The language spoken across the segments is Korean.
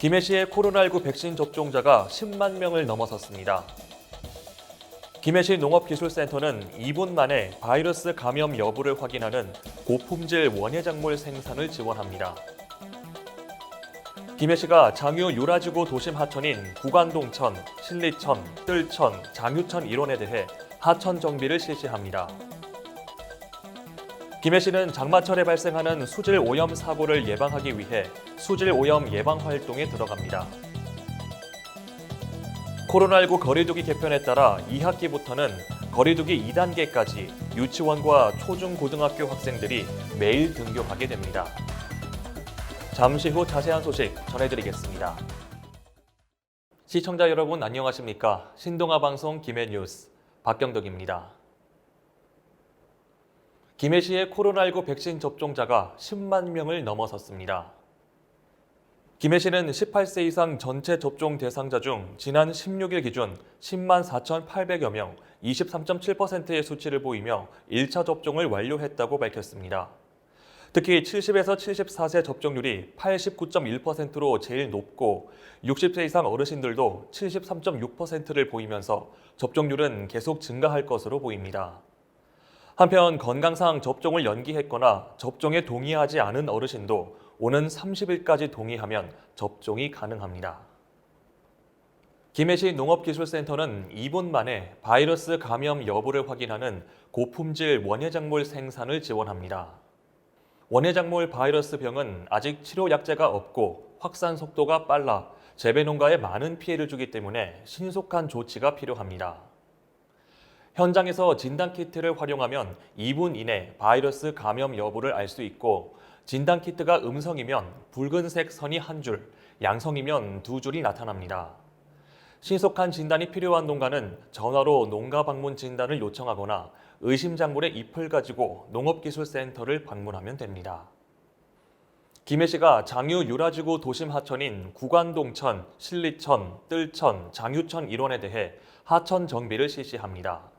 김해시의 코로나19 백신 접종자가 10만 명을 넘어섰습니다. 김해시 농업기술센터는 2분 만에 바이러스 감염 여부를 확인하는 고품질 원예작물 생산을 지원합니다. 김해시가 장유 유라지구 도심 하천인 구간동천, 신리천, 뜰천, 장유천 일원에 대해 하천 정비를 실시합니다. 김해시는 장마철에 발생하는 수질 오염 사고를 예방하기 위해 수질 오염 예방 활동에 들어갑니다. 코로나19 거리두기 개편에 따라 2학기부터는 거리두기 2단계까지 유치원과 초중고등학교 학생들이 매일 등교하게 됩니다. 잠시 후 자세한 소식 전해드리겠습니다. 시청자 여러분 안녕하십니까? 신동아 방송 김해뉴스 박경덕입니다. 김해시의 코로나19 백신 접종자가 10만 명을 넘어섰습니다. 김해시는 18세 이상 전체 접종 대상자 중 지난 16일 기준 10만 4,800여 명, 23.7%의 수치를 보이며 1차 접종을 완료했다고 밝혔습니다. 특히 70에서 74세 접종률이 89.1%로 제일 높고 60세 이상 어르신들도 73.6%를 보이면서 접종률은 계속 증가할 것으로 보입니다. 한편 건강상 접종을 연기했거나 접종에 동의하지 않은 어르신도 오는 30일까지 동의하면 접종이 가능합니다. 김해시 농업기술센터는 2분 만에 바이러스 감염 여부를 확인하는 고품질 원예작물 생산을 지원합니다. 원예작물 바이러스 병은 아직 치료 약제가 없고 확산 속도가 빨라 재배 농가에 많은 피해를 주기 때문에 신속한 조치가 필요합니다. 현장에서 진단키트를 활용하면 2분 이내 바이러스 감염 여부를 알 수 있고 진단키트가 음성이면 붉은색 선이 한 줄, 양성이면 두 줄이 나타납니다. 신속한 진단이 필요한 농가는 전화로 농가 방문 진단을 요청하거나 의심 작물의 잎을 가지고 농업기술센터를 방문하면 됩니다. 김해시가 장유 유라지구 도심 하천인 구간동천, 신리천, 뜰천, 장유천 일원에 대해 하천 정비를 실시합니다.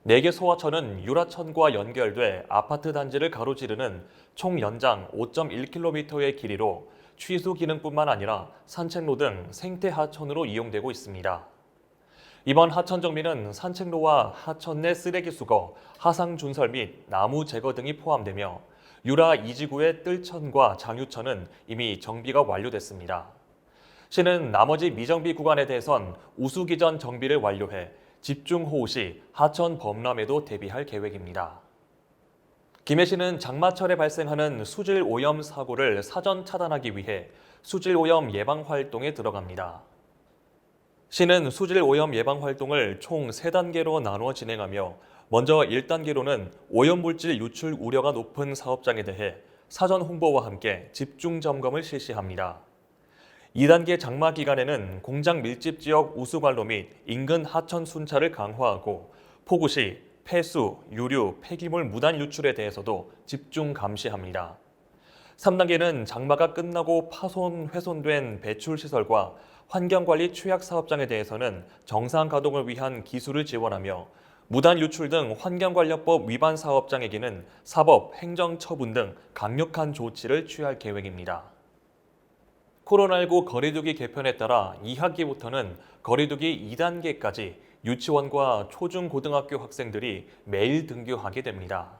4개 소하천은 유라천과 연결돼 아파트 단지를 가로지르는 총 연장 5.1km의 길이로 취수 기능뿐만 아니라 산책로 등 생태 하천으로 이용되고 있습니다. 이번 하천 정비는 산책로와 하천 내 쓰레기 수거, 하상 준설 및 나무 제거 등이 포함되며 유라 2지구의 뜰천과 장유천은 이미 정비가 완료됐습니다. 시는 나머지 미정비 구간에 대해선 우수기전 정비를 완료해 집중호우 시 하천 범람에도 대비할 계획입니다. 김해시는 장마철에 발생하는 수질 오염 사고를 사전 차단하기 위해 수질 오염 예방 활동에 들어갑니다. 시는 수질 오염 예방 활동을 총 3단계로 나누어 진행하며 먼저 1단계로는 오염물질 유출 우려가 높은 사업장에 대해 사전 홍보와 함께 집중 점검을 실시합니다. 2단계 장마 기간에는 공장 밀집 지역 우수관로 및 인근 하천 순찰을 강화하고 폭우 시 폐수, 유류, 폐기물 무단 유출에 대해서도 집중 감시합니다. 3단계는 장마가 끝나고 파손, 훼손된 배출시설과 환경관리 취약 사업장에 대해서는 정상 가동을 위한 기술을 지원하며 무단 유출 등 환경관리법 위반 사업장에게는 사법, 행정처분 등 강력한 조치를 취할 계획입니다. 코로나19 거리두기 개편에 따라 2학기부터는 거리두기 2단계까지 유치원과 초중고등학교 학생들이 매일 등교하게 됩니다.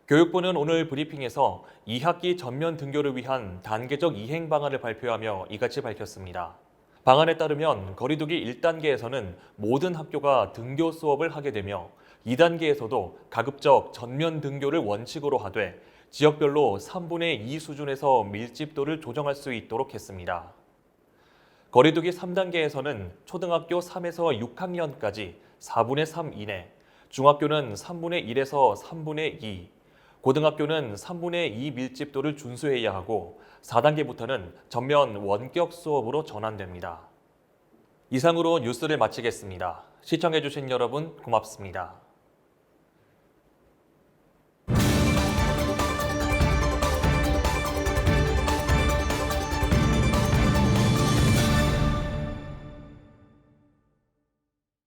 교육부는 오늘 브리핑에서 2학기 전면 등교를 위한 단계적 이행 방안을 발표하며 이같이 밝혔습니다. 방안에 따르면 거리두기 1단계에서는 모든 학교가 등교 수업을 하게 되며 2단계에서도 가급적 전면 등교를 원칙으로 하되 지역별로 3분의 2 수준에서 밀집도를 조정할 수 있도록 했습니다. 거리두기 3단계에서는 초등학교 3에서 6학년까지 4분의 3 이내, 중학교는 3분의 1에서 3분의 2, 고등학교는 3분의 2 밀집도를 준수해야 하고 4단계부터는 전면 원격 수업으로 전환됩니다. 이상으로 뉴스를 마치겠습니다. 시청해주신 여러분 고맙습니다.